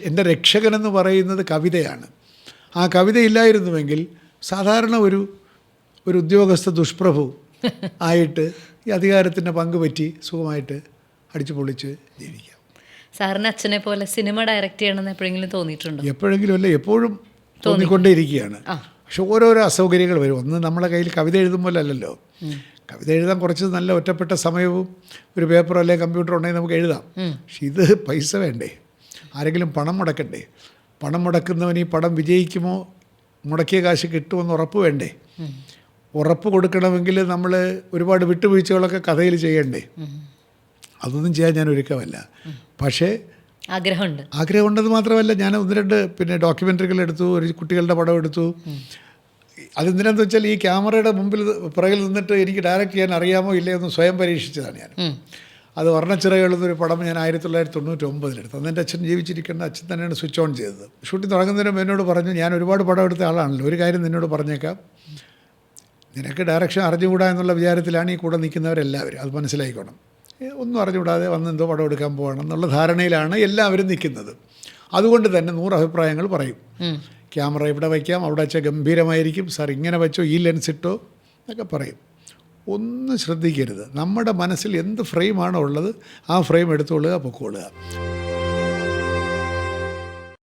എൻ്റെ രക്ഷകനെന്ന് പറയുന്നത് കവിതയാണ്. ആ കവിതയില്ലായിരുന്നുവെങ്കിൽ സാധാരണ ഒരു ഉദ്യോഗസ്ഥ ദുഷ്പ്രഭു ആയിട്ട് ഈ അധികാരത്തിൻ്റെ പങ്ക് പറ്റി സുഖമായിട്ട് അടിച്ചു പൊളിച്ച് ജീവിക്കാം. സാറിന് അച്ഛനെ പോലെ സിനിമ ഡയറക്റ്റ് ചെയ്യണമെന്ന് എപ്പോഴെങ്കിലും തോന്നിയിട്ടുണ്ടോ? എപ്പോഴെങ്കിലും അല്ല, എപ്പോഴും തോന്നിക്കൊണ്ടേയിരിക്കുകയാണ്. പക്ഷെ ഓരോരോ അസൗകര്യങ്ങൾ വരും. ഒന്ന് നമ്മളെ കയ്യിൽ കവിത എഴുതുമ്പോൾ അല്ലല്ലോ. കവിത എഴുതാൻ കുറച്ച് നല്ല ഒറ്റപ്പെട്ട സമയവും ഒരു പേപ്പറോ അല്ലെങ്കിൽ കമ്പ്യൂട്ടറോ ഉണ്ടെങ്കിൽ നമുക്ക് എഴുതാം. പക്ഷെ ഇത് പൈസ വേണ്ടേ? ആരെങ്കിലും പണം മുടക്കണ്ടേ? പണം മുടക്കുന്നവൻ ഈ പടം വിജയിക്കുമോ, മുടക്കിയ കാശ് കിട്ടുമെന്ന് ഉറപ്പ് വേണ്ടേ? ഉറപ്പ് കൊടുക്കണമെങ്കിൽ നമ്മൾ ഒരുപാട് വിട്ടുവീഴ്ചകളൊക്കെ കഥയിൽ ചെയ്യണ്ടേ? അതൊന്നും ചെയ്യാൻ ഞാൻ ഒരുക്കമല്ല. പക്ഷേ ആഗ്രഹമുണ്ടെന്ന് മാത്രമല്ല, ഞാൻ 1-2 ഡോക്യുമെൻ്ററികൾ എടുത്തു, ഒരു കുട്ടികളുടെ പടം എടുത്തു. അതെന്തിനാന്ന് വെച്ചാൽ ഈ ക്യാമറയുടെ മുമ്പിൽ പുറകിൽ നിന്നിട്ട് എനിക്ക് ഡയറക്റ്റ് ചെയ്യാൻ അറിയാമോ ഇല്ലയോ എന്ന് സ്വയം പരീക്ഷിച്ചതാണ് ഞാൻ. അത് വർണ്ണച്ചിറകളെന്നൊരു പടം ഞാൻ 1999 എടുത്തു. അന്ന് എൻ്റെ അച്ഛൻ ജീവിച്ചിരിക്കേണ്ട അച്ഛൻ തന്നെയാണ് സ്വിച്ച് ഓൺ ചെയ്തത്. ഷൂട്ടിംഗ് തുടങ്ങുന്നതിന് മുമ്പ് എന്നോട് പറഞ്ഞു, ഞാൻ ഒരുപാട് പടം എടുത്ത ആളാണല്ലോ, ഒരു കാര്യം നിന്നോട് പറഞ്ഞേക്കാം, നിനക്ക് ഡയറക്ഷൻ അറിഞ്ഞുകൂടാ എന്നുള്ള വിചാരത്തിലാണ് ഈ കൂടെ നിൽക്കുന്നവരെല്ലാവരും. അത് മനസ്സിലായിക്കോണം. ഒന്നും അറിഞ്ഞുകൂടാതെ വന്ന് എന്തോ പടം എടുക്കാൻ പോകണം എന്നുള്ള ധാരണയിലാണ് എല്ലാവരും നിൽക്കുന്നത്. അതുകൊണ്ട് തന്നെ 100 അഭിപ്രായങ്ങൾ പറയും. ക്യാമറ ഇവിടെ വയ്ക്കാം, അവിടെ വെച്ചാൽ ഗംഭീരമായിരിക്കും, സാർ ഇങ്ങനെ വെച്ചോ, ഈ ലെൻസ് ഇട്ടോ എന്നൊക്കെ പറയും. ഒന്നും ശ്രദ്ധിക്കരുത്. നമ്മുടെ മനസ്സിൽ എന്ത് ഫ്രെയിമാണോ ഉള്ളത് ആ ഫ്രെയിം എടുത്തുകൊള്ളുക, പൊക്കോളുക.